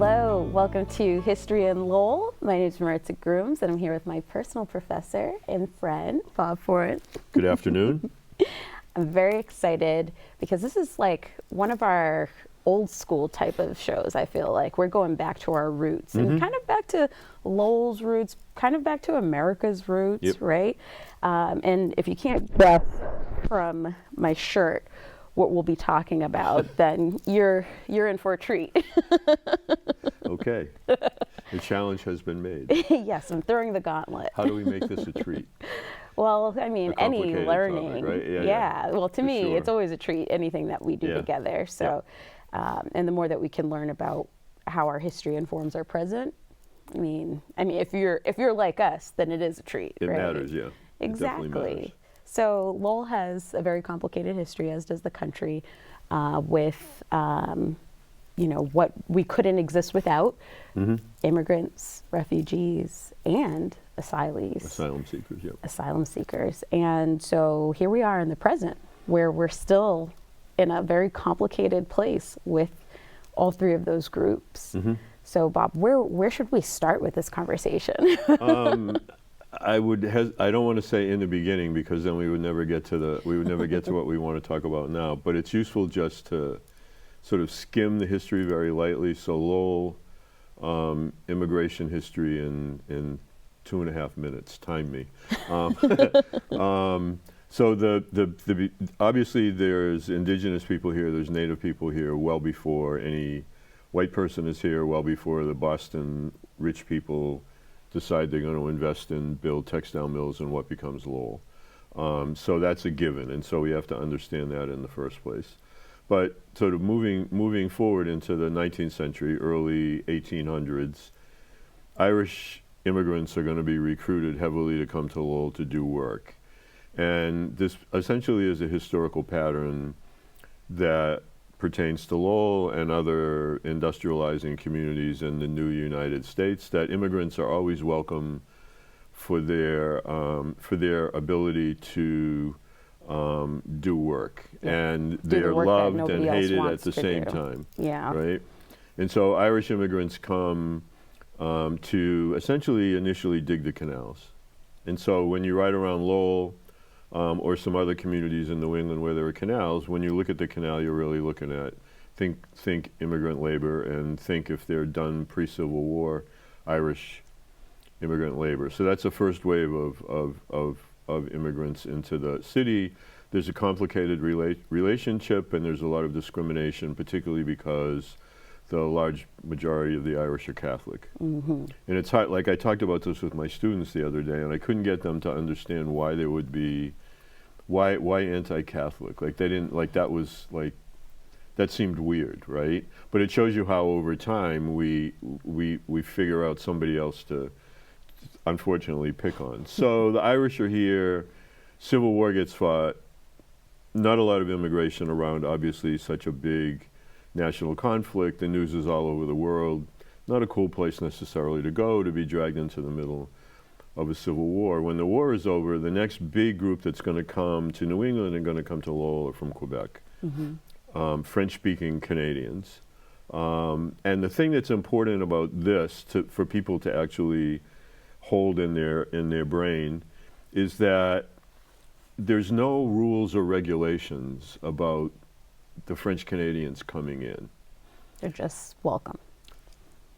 Hello, welcome to History in Lowell. My name is Maritza Grooms, and I'm here with my personal professor and friend, Bob Forrant. Good afternoon. I'm very excited because this is like one of our old school type of shows. I feel like we're going back to our roots and kind of back to Lowell's roots, kind of back to America's roots, right? And if you can't guess from my shirt what we'll be talking about, then you're in for a treat. Okay. The challenge has been made. Yes, I'm throwing the gauntlet. How do we make this a treat? Well, I mean, any learning. Topic, right? Yeah. Well, to me, sure. It's always a treat, anything that we do together. So, and the more that we can learn about how our history informs our present, I mean, if you're like us, then it is a treat. It right? matters, yeah. Exactly. It definitely matters. So Lowell has a very complicated history, as does the country, with what we couldn't exist without: immigrants, refugees, and asylees. Asylum seekers, yeah. Asylum seekers. And so here we are in the present, where we're still in a very complicated place with all three of those groups. So Bob, where should we start with this conversation? I don't want to say in the beginning, because then we would never get to what we want to talk about now, but it's useful just to sort of skim the history very lightly. So Lowell, immigration history in 2.5 minutes. Time me. So obviously there's indigenous people here, there's native people here well before any white person is here, well before the Boston rich people decide they're going to invest and build textile mills in what becomes Lowell. So that's a given, and so we have to understand that in the first place. But sort of moving forward into the 19th century, early 1800s, Irish immigrants are going to be recruited heavily to come to Lowell to do work. And this essentially is a historical pattern that pertains to Lowell and other industrializing communities in the new United States, that immigrants are always welcome for their ability to do work, and they're loved and hated at the same time. Yeah. Right. And so Irish immigrants come to essentially initially dig the canals, and so when you ride around Lowell, or some other communities in New England where there are canals, when you look at the canal, you're really looking at, think immigrant labor, and think, if they're done pre-Civil War, Irish immigrant labor. So that's the first wave of immigrants into the city. There's a complicated relationship, and there's a lot of discrimination, particularly because the large majority of the Irish are Catholic. And it's hard, like I talked about this with my students the other day, and I couldn't get them to understand why there would be, why anti-Catholic? Like they didn't, like that was like, that seemed weird, right? But it shows you how over time we figure out somebody else to unfortunately pick on. So the Irish are here, Civil War gets fought, not a lot of immigration around, obviously such a big national conflict, the news is all over the world. Not a cool place necessarily to go, to be dragged into the middle of a civil war. When the war is over, the next big group that's going to come to New England and going to come to Lowell are from Quebec, French-speaking Canadians. And the thing that's important about this, for people to actually hold in their brain, is that there's no rules or regulations about the French Canadians coming in. They're just welcome.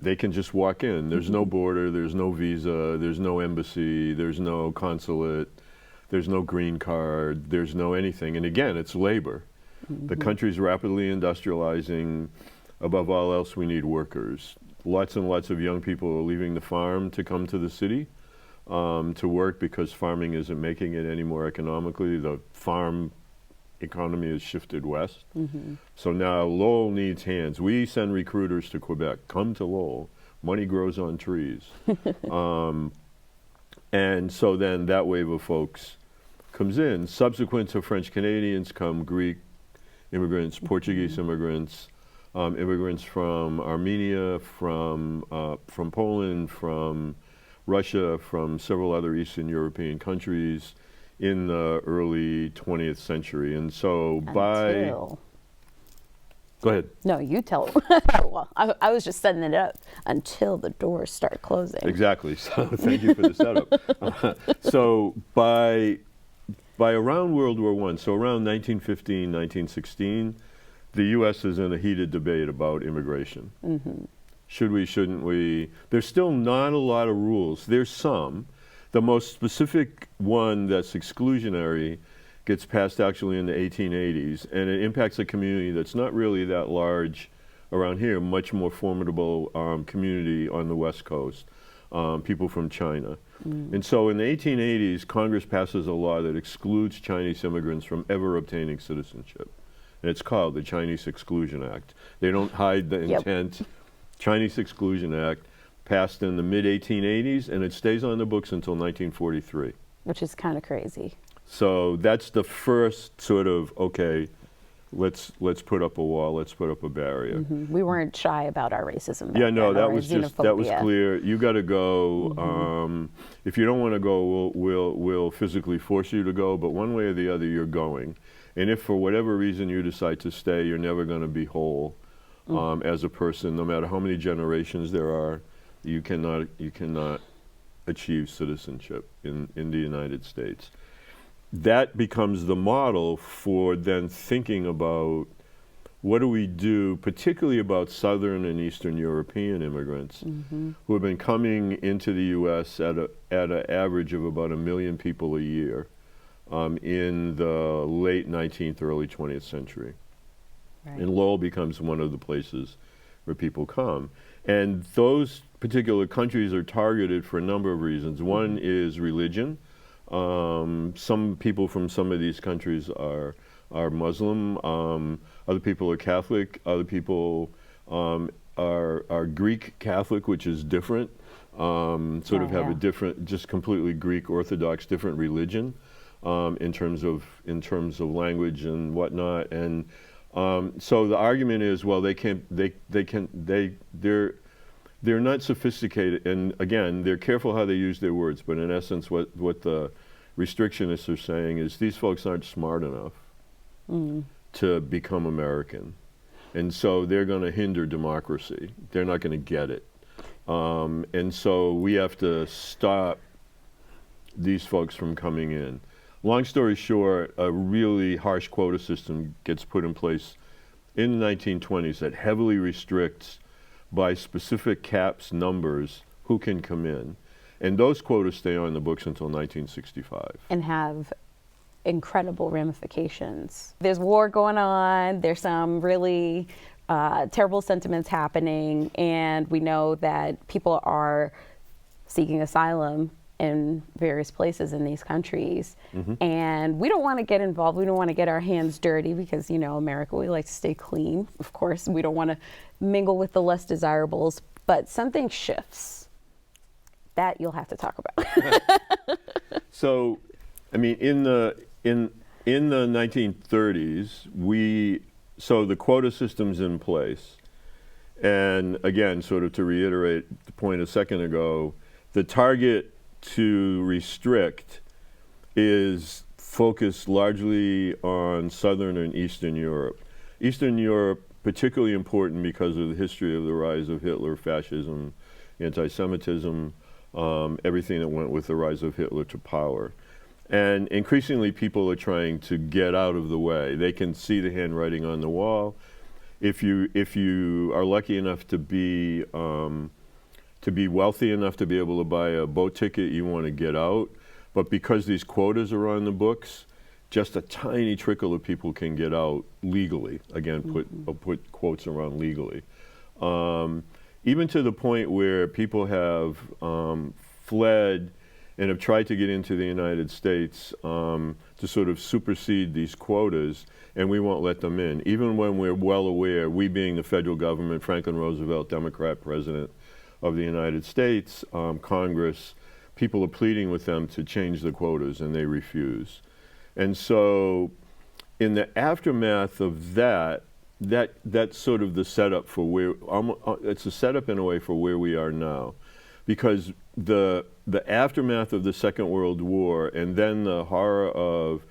They can just walk in. There's no border, there's no visa, there's no embassy, there's no consulate, there's no green card, there's no anything. And again, it's labor. The country's rapidly industrializing. Above all else, we need workers. Lots and lots of young people are leaving the farm to come to the city to work, because farming isn't making it anymore economically. The farm economy has shifted west. So now Lowell needs hands. We send recruiters to Quebec. Come to Lowell. Money grows on trees. And so then that wave of folks comes in. Subsequent to French Canadians come Greek immigrants, Portuguese immigrants, immigrants from Armenia, from Poland, from Russia, from several other Eastern European countries in the early 20th century. And so by Go ahead. No, you tell. Well, I was just setting it up until the doors start closing. Exactly. So thank you for the setup. So by around World War I, so around 1915, 1916, the U.S. is in a heated debate about immigration. Mm-hmm. Should we, shouldn't we? There's still not a lot of rules. There's some. The most specific one that's exclusionary gets passed actually in the 1880s, and it impacts a community that's not really that large around here, much more formidable community on the West Coast, people from China. And so in the 1880s, Congress passes a law that excludes Chinese immigrants from ever obtaining citizenship. And it's called the Chinese Exclusion Act. They don't hide the intent. Chinese Exclusion Act, passed in the mid-1880s, and it stays on the books until 1943. Which is kind of crazy. So that's the first sort of, okay, let's put up a wall, let's put up a barrier. Mm-hmm. We weren't shy about our racism. Yeah, no, that was clear. You got to go. Mm-hmm. If you don't want to go, we'll physically force you to go. But one way or the other, you're going. And if for whatever reason you decide to stay, you're never going to be whole as a person. No matter how many generations there are, you cannot achieve citizenship in the United States. That becomes the model for then thinking about what do we do, particularly about Southern and Eastern European immigrants who have been coming into the U.S. at an average of about 1 million people a year in the late 19th, early 20th century. Right. And Lowell becomes one of the places where people come. And those particular countries are targeted for a number of reasons. One is religion. Some people from some of these countries are Muslim. Other people are Catholic. Other people are Greek Catholic, which is different. Have a different, just completely Greek Orthodox, different religion in terms of language and whatnot. And so the argument is, well, they're not sophisticated, and again, they're careful how they use their words, but in essence what the restrictionists are saying is these folks aren't smart enough to become American. And so they're going to hinder democracy. They're not going to get it. And so we have to stop these folks from coming in. Long story short, a really harsh quota system gets put in place in the 1920s that heavily restricts by specific caps, numbers, who can come in. And those quotas stay on the books until 1965. And have incredible ramifications. There's war going on, there's some really terrible sentiments happening, and we know that people are seeking asylum in various places in these countries. And we don't want to get involved. We don't want to get our hands dirty because, you know, America, we like to stay clean. Of course, we don't want to mingle with the less desirables, but something shifts. That you'll have to talk about. So, I mean, in the 1930s, so the quota system's in place. And again, sort of to reiterate the point a second ago, the target to restrict is focused largely on Southern and Eastern Europe. Eastern Europe, particularly important because of the history of the rise of Hitler, fascism, anti-Semitism, everything that went with the rise of Hitler to power. And increasingly people are trying to get out of the way. They can see the handwriting on the wall. If you are lucky enough to be wealthy enough to be able to buy a boat ticket, you want to get out. But because these quotas are on the books, just a tiny trickle of people can get out legally. Again, put quotes around legally. Even to the point where people have fled and have tried to get into the United States to sort of supersede these quotas, and we won't let them in. Even when we're well aware, we being the federal government, Franklin Roosevelt, Democrat president of the United States, Congress, people are pleading with them to change the quotas, and they refuse. And so in the aftermath of that's sort of the setup for where, it's a setup in a way for where we are now. Because the aftermath of the Second World War and then the horror of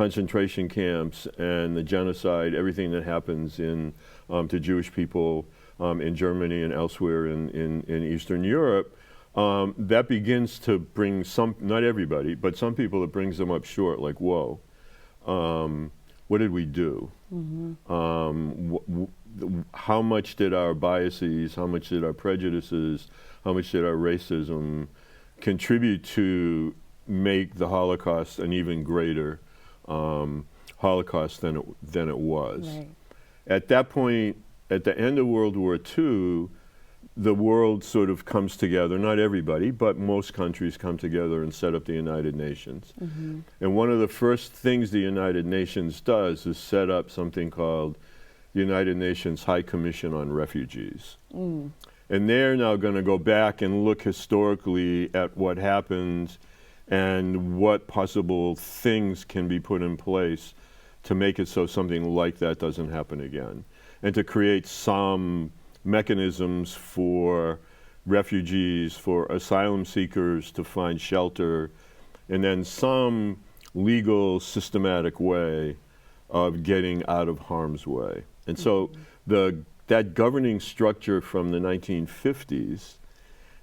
concentration camps and the genocide, everything that happens to Jewish people in Germany and elsewhere in Eastern Europe, that begins to bring some, not everybody, but some people, it brings them up short, like, whoa, what did we do? How much did our biases, how much did our prejudices, how much did our racism contribute to make the Holocaust an even greater Holocaust than it was? Right. At that point, at the end of World War II, the world sort of comes together, not everybody, but most countries come together and set up the United Nations. And one of the first things the United Nations does is set up something called the United Nations High Commission on Refugees. And they're now going to go back and look historically at what happened and what possible things can be put in place to make it so something like that doesn't happen again, and to create some mechanisms for refugees, for asylum seekers to find shelter, and then some legal, systematic way of getting out of harm's way. And so that governing structure from the 1950s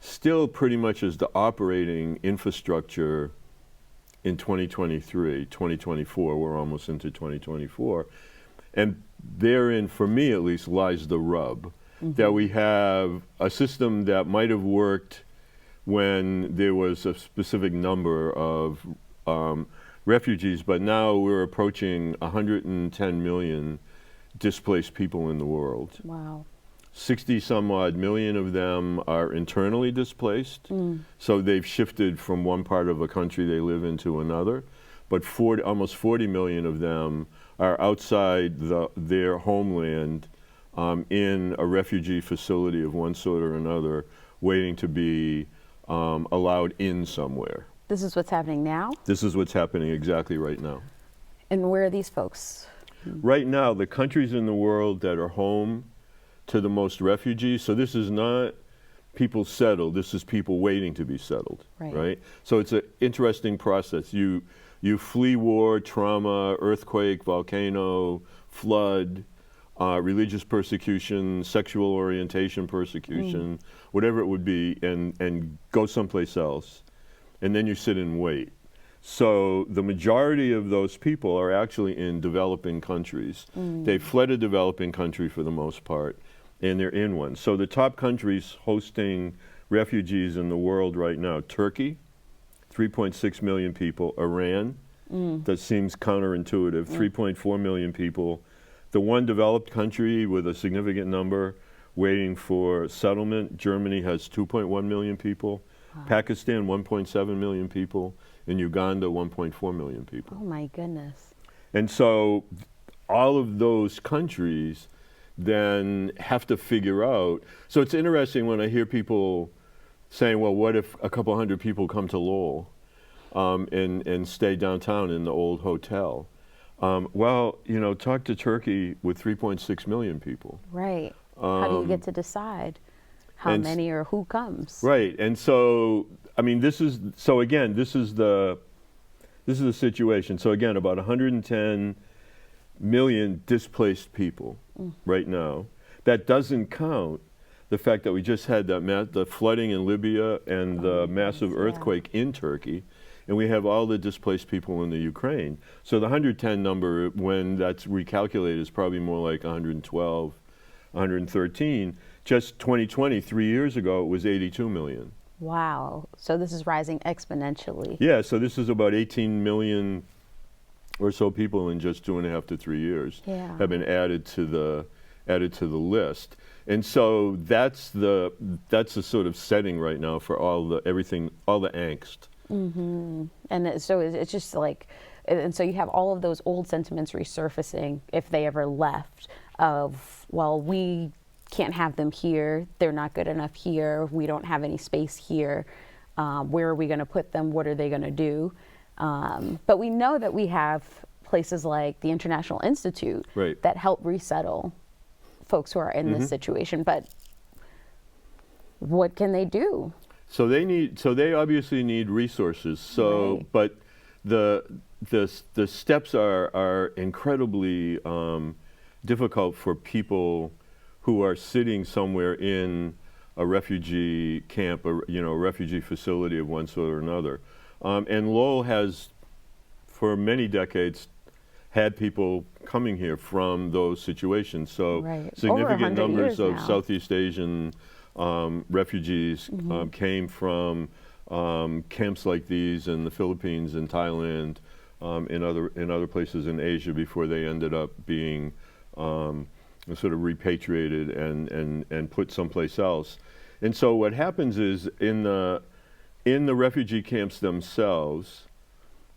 still pretty much is the operating infrastructure in 2023, 2024, we're almost into 2024. And therein, for me at least, lies the rub. That we have a system that might have worked when there was a specific number of refugees, but now we're approaching 110 million displaced people in the world. Wow. 60 some odd million of them are internally displaced, so they've shifted from one part of a country they live in to another, but almost 40 million of them are outside their homeland, in a refugee facility of one sort or another, waiting to be allowed in somewhere. This is what's happening now? This is what's happening exactly right now. And where are these folks? Right now, the countries in the world that are home to the most refugees, so this is not people settled, this is people waiting to be settled, right? So it's an interesting process. You flee war, trauma, earthquake, volcano, flood, religious persecution, sexual orientation persecution, whatever it would be, and go someplace else. And then you sit and wait. So the majority of those people are actually in developing countries. They've fled a developing country for the most part, and they're in one. So the top countries hosting refugees in the world right now: Turkey, 3.6 million people; Iran, that seems counterintuitive, 3.4 million people. The one developed country with a significant number waiting for settlement, Germany, has 2.1 million people. Pakistan, 1.7 million people. In Uganda, 1.4 million people. Oh my goodness. And so all of those countries then have to figure out. So it's interesting when I hear people saying, well, what if a couple hundred people come to Lowell and stay downtown in the old hotel? Well, you know, talk to Turkey with 3.6 million people. Right. How do you get to decide how many or who comes? Right. And so, I mean, this is the situation. So again, about 110 million displaced people right now. That doesn't count the fact that we just had the flooding in Libya and the massive earthquake in Turkey. And we have all the displaced people in the Ukraine. So the 110 number, when that's recalculated, is probably more like 112, 113. Just 2020, 3 years ago, it was 82 million. Wow. So this is rising exponentially. Yeah, so this is about 18 million or so people in just 2.5 to 3 years have been added to the list. And so that's the sort of setting right now for all the angst. And so it's just like, and so you have all of those old sentiments resurfacing, if they ever left, of, well, we can't have them here, they're not good enough here, we don't have any space here, where are we going to put them, what are they going to do? But we know that we have places like the International Institute that help resettle folks who are in this situation, but what can they do? So they obviously need resources. So, but the steps are incredibly difficult for people who are sitting somewhere in a refugee camp, or a refugee facility of one sort or another. And Lowell has, for many decades, had people coming here from those situations. So Right. significant Over 100 numbers years of now. Southeast Asian refugees came from camps like these in the Philippines and Thailand, in other places in Asia, before they ended up being sort of repatriated and put someplace else. And so what happens is, in the refugee camps themselves,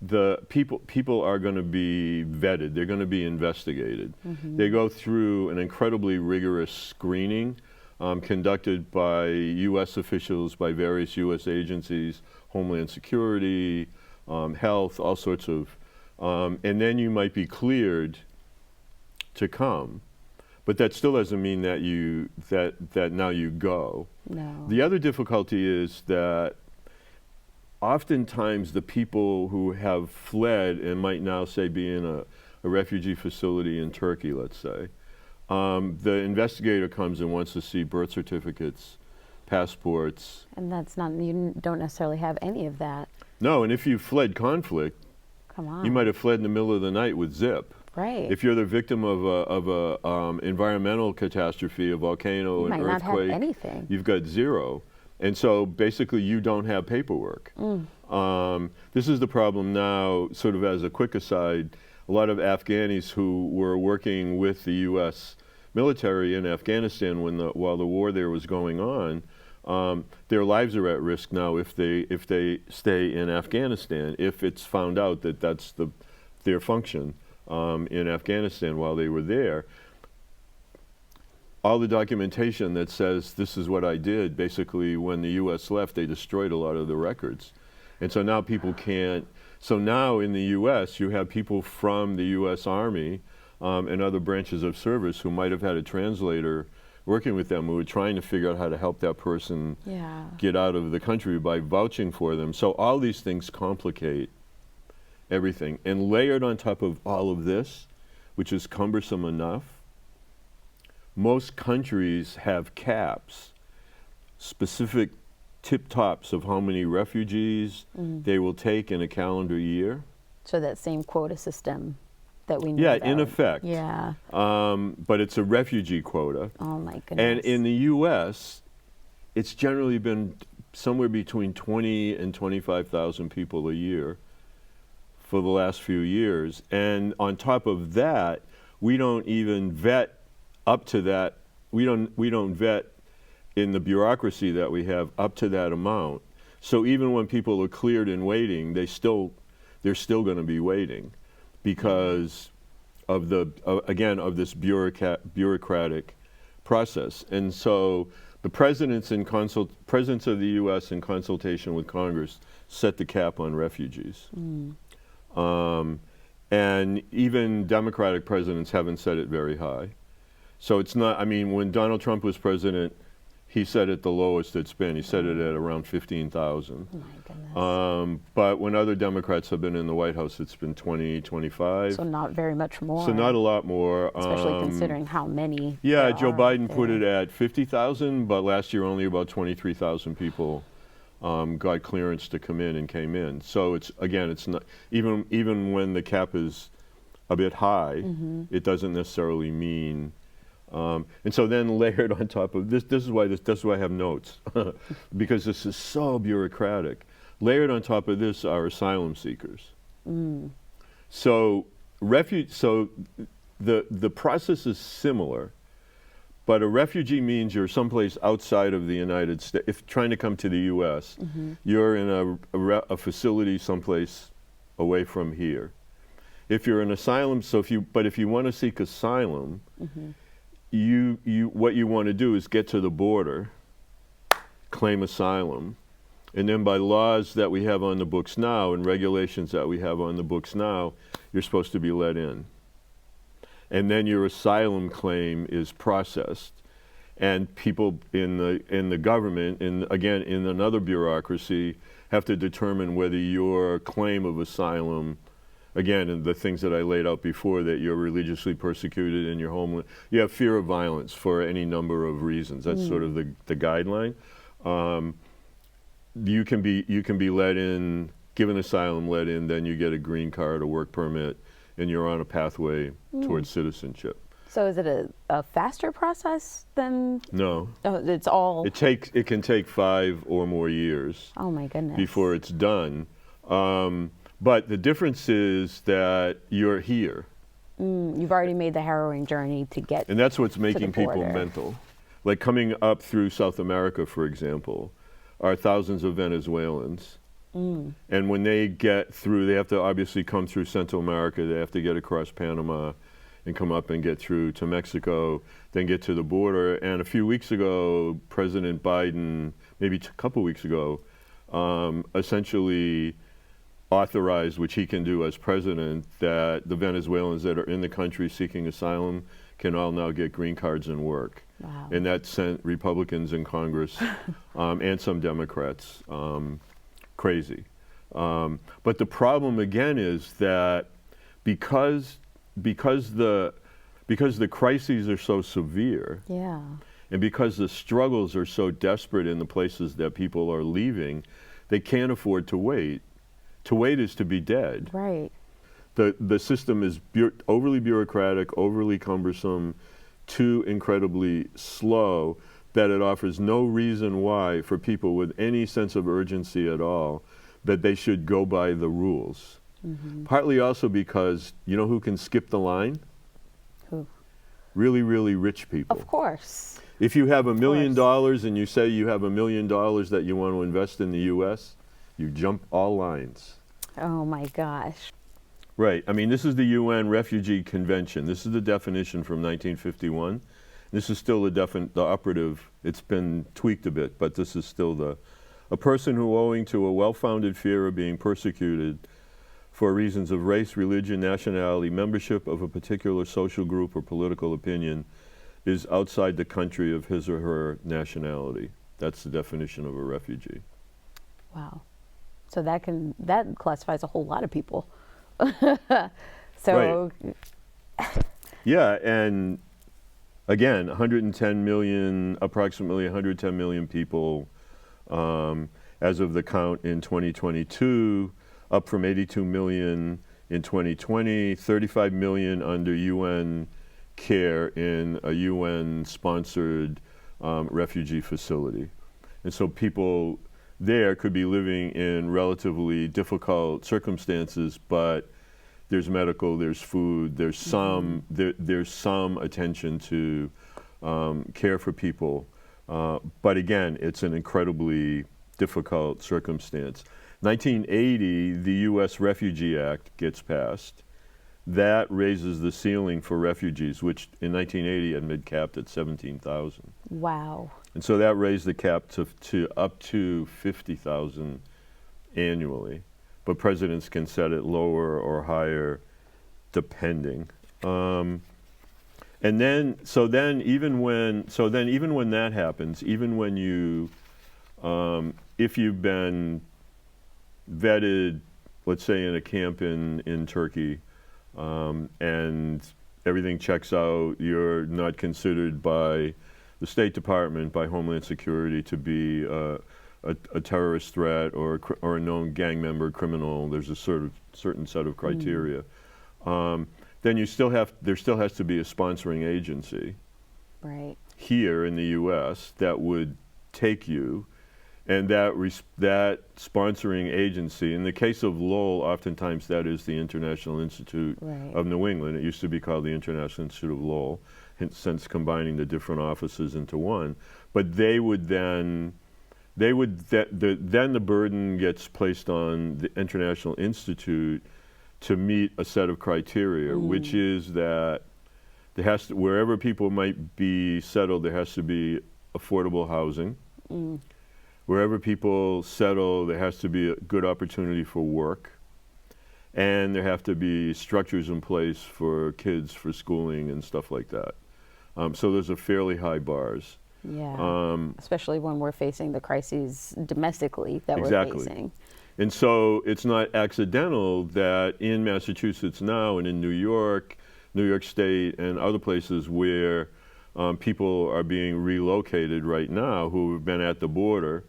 the people are going to be vetted. They're going to be investigated. They go through an incredibly rigorous screening conducted by U.S. officials, by various U.S. agencies, Homeland Security, health, all sorts of, and then you might be cleared to come. But that still doesn't mean that that now you go. No. The other difficulty is that oftentimes the people who have fled and might now, say, be in a refugee facility in Turkey, let's say, the investigator comes and wants to see birth certificates, passports. And that's not, you don't necessarily have any of that. No, and if you fled conflict, Come on. you might have fled in the middle of the night with zip. Right. If you're the victim of a environmental catastrophe, a volcano, You an might not have earthquake, anything. you've got zero. And so basically you don't have paperwork. This is the problem now, sort of as a quick aside. A lot of Afghanis who were working with the U.S. military in Afghanistan while the war there was going on, their lives are at risk now if they stay in Afghanistan, if it's found out that that's their function in Afghanistan while they were there. All the documentation that says this is what I did, basically when the U.S. left, they destroyed a lot of the records. And so now people can't, so now in the U.S. you have people from the U.S. Army and other branches of service who might have had a translator working with them, who were trying to figure out how to help that person get out of the country by vouching for them. So all these things complicate everything. And layered on top of all of this, which is cumbersome enough, most countries have caps, specific tip tops of how many refugees they will take in a calendar year. So that same quota system that we knew Yeah, about. in effect. Yeah. But it's a refugee quota. Oh my goodness. And in the U.S., it's generally been somewhere between 20 and 25,000 people a year for the last few years. And on top of that, we don't even vet up to that. We don't vet in the bureaucracy that we have up to that amount. So even when people are cleared and waiting, they're still going to be waiting because of this bureaucratic process. And so the presidents of the U.S. in consultation with Congress set the cap on refugees. And even Democratic presidents haven't set it very high. So it's not, I mean, when Donald Trump was president, he set it the lowest it's been. He set it at around 15,000. Oh my goodness. But when other Democrats have been in the White House, it's been 20, 25. So not very much more. So not a lot more. Especially considering how many. Yeah, there Joe are Biden out put it there. at 50,000, but last year only about 23,000 people got clearance to come in and came in. So it's, again, it's not, even when the cap is a bit high, it doesn't necessarily mean. And so then layered on top of this is why I have notes, because this is so bureaucratic. Layered on top of this are asylum seekers. So the process is similar, but a refugee means you're someplace outside of the United States. If trying to come to the U.S., you're in a facility someplace away from here. If you're an asylum, if you want to seek asylum, what you want to do is get to the border, claim asylum, and then by laws that we have on the books now and regulations that we have on the books now, you're supposed to be let in. And then your asylum claim is processed, and people in the government, again in another bureaucracy, have to determine whether your claim of asylum again, and the things that I laid out before, that you're religiously persecuted and you're homeless. You have fear of violence for any number of reasons. That's sort of the guideline. You can be let in, given asylum, let in, then you get a green card, a work permit, and you're on a pathway towards citizenship. So is it a faster process than? No. Oh, it's all. It can take 5 or more years. Oh my goodness. Before it's done. But the difference is that you're here. You've already made the harrowing journey to get. And that's what's making people border. mental. Like coming up through South America, for example, are thousands of Venezuelans. And when they get through, they have to obviously come through Central America. They have to get across Panama and come up and get through to Mexico, then get to the border. And a few weeks ago, President Biden, maybe a couple weeks ago, essentially authorized, which he can do as president, that the Venezuelans that are in the country seeking asylum can all now get green cards and work. Wow. And that sent Republicans in Congress and some Democrats crazy. But the problem again is that because the crises are so severe, Yeah. and because the struggles are so desperate in the places that people are leaving, they can't afford to wait. To wait is to be dead. Right. The system is overly bureaucratic, overly cumbersome, too incredibly slow, that it offers no reason why, for people with any sense of urgency at all, that they should go by the rules. Partly also because, you know who can skip the line? Who? Really, really rich people. Of course. If you have $1 million and you say you have $1 million that you want to invest in the U.S., you jump all lines. Oh my gosh. Right. I mean, this is the UN Refugee Convention. This is the definition from 1951. This is still the operative. It's been tweaked a bit, but this is still a person who, owing to a well-founded fear of being persecuted for reasons of race, religion, nationality, membership of a particular social group or political opinion, is outside the country of his or her nationality. That's the definition of a refugee. Wow. So that classifies a whole lot of people. So. Right. Yeah, and again, approximately 110 million people as of the count in 2022, up from 82 million in 2020, 35 million under UN care in a UN-sponsored refugee facility. And so people there could be living in relatively difficult circumstances, but there's medical, there's food, there's some attention to care for people. But again, it's an incredibly difficult circumstance. 1980, the U.S. Refugee Act gets passed. That raises the ceiling for refugees, which in 1980 had been capped at 17,000. Wow. And so that raised the cap to up to 50,000 annually. But presidents can set it lower or higher, depending. And then even when that happens, even when you, if you've been vetted, let's say in a camp in Turkey, and everything checks out, you're not considered by the State Department, by Homeland Security, to be a terrorist threat or a known gang member, criminal. There's a certain set of criteria. Then there still has to be a sponsoring agency, right, here in the U.S. that would take you, and that sponsoring agency, in the case of Lowell, oftentimes that is the International Institute right. of New England. It used to be called the International Institute of Lowell, since combining the different offices into one. But then the burden gets placed on the International Institute to meet a set of criteria, which is that wherever people might be settled, there has to be affordable housing. Wherever people settle, there has to be a good opportunity for work. And there have to be structures in place for kids, for schooling and stuff like that. So those are fairly high bars. Yeah, especially when we're facing the crises domestically that we're facing. And so it's not accidental that in Massachusetts now and in New York State, and other places where people are being relocated right now who have been at the border,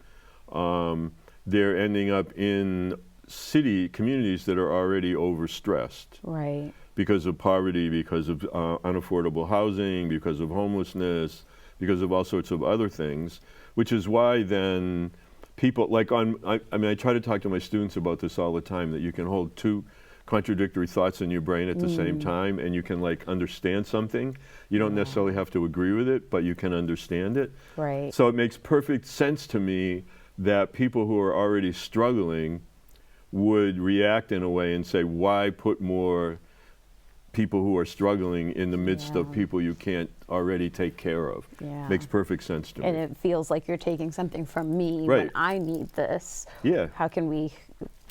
they're ending up in city communities that are already overstressed. Right. Because of poverty, because of unaffordable housing, because of homelessness, because of all sorts of other things, which is why then people, like I mean, I try to talk to my students about this all the time, that you can hold two contradictory thoughts in your brain at the same time, and you can like understand something. You don't necessarily have to agree with it, but you can understand it. Right. So it makes perfect sense to me that people who are already struggling would react in a way and say, why put more people who are struggling in the midst of people you can't already take care of? Makes perfect sense to me. And it feels like you're taking something from me Right. when I need this. Yeah. How can we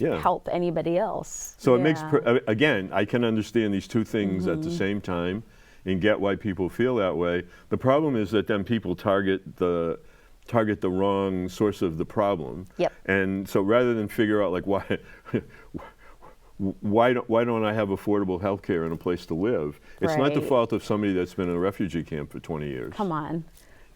help anybody else? So it makes, again, I can understand these two things at the same time and get why people feel that way. The problem is that then people target the wrong source of the problem. Yep. And so rather than figure out like why don't I have affordable health care and a place to live? It's not the Right. fault of somebody that's been in a refugee camp for 20 years. Come on.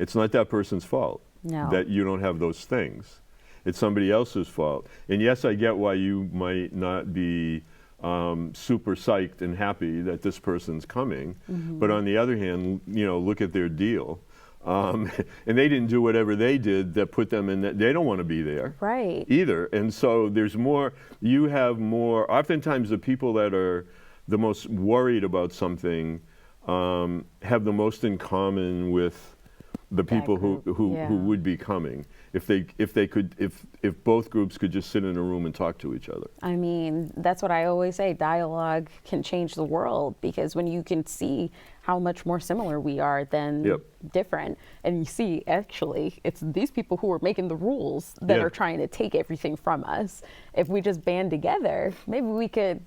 It's not that person's fault that you don't have those things. It's somebody else's fault. And yes, I get why you might not be super psyched and happy that this person's coming. But on the other hand, look at their deal. And they didn't do whatever they did that put them in that. They don't want to be there either. And so there's more, you have more, oftentimes the people that are the most worried about something have the most in common with the people who would be coming. If both groups could just sit in a room and talk to each other. I mean, that's what I always say. Dialogue can change the world, because when you can see how much more similar we are than different, and you see, actually, it's these people who are making the rules that are trying to take everything from us. If we just band together, maybe we could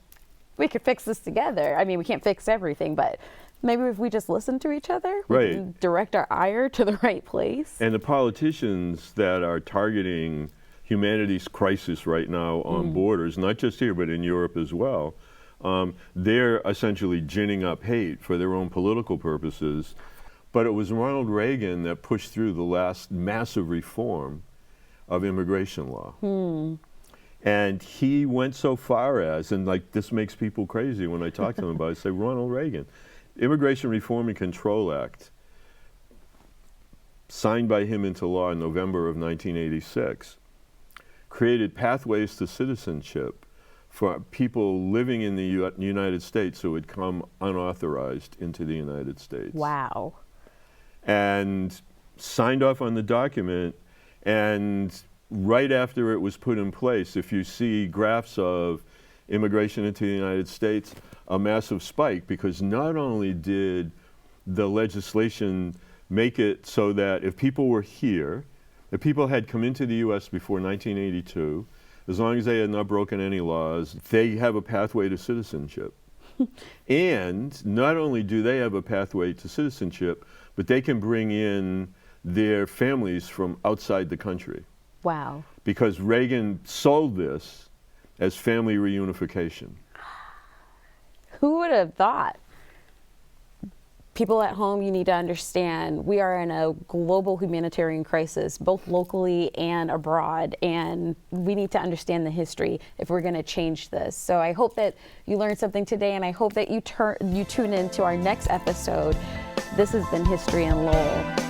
fix this together. I mean, we can't fix everything, but maybe if we just listen to each other, we can direct our ire to the right place. And the politicians that are targeting humanity's crisis right now on borders, not just here, but in Europe as well, they're essentially ginning up hate for their own political purposes. But it was Ronald Reagan that pushed through the last massive reform of immigration law. And he went so far as, and like this makes people crazy when I talk to them about it, I say, Ronald Reagan, Immigration Reform and Control Act, signed by him into law in November of 1986, created pathways to citizenship for people living in the United States who had come unauthorized into the United States. Wow. And signed off on the document, and right after it was put in place, if you see graphs of immigration into the United States, a massive spike, because not only did the legislation make it so that if people were here, if people had come into the U.S. before 1982, as long as they had not broken any laws, they have a pathway to citizenship. And not only do they have a pathway to citizenship, but they can bring in their families from outside the country. Wow. Because Reagan sold this as family reunification. Who would have thought? People at home, you need to understand, we are in a global humanitarian crisis, both locally and abroad, and we need to understand the history if we're going to change this. So I hope that you learned something today, and I hope that you tune in to our next episode. This has been History in Lowell.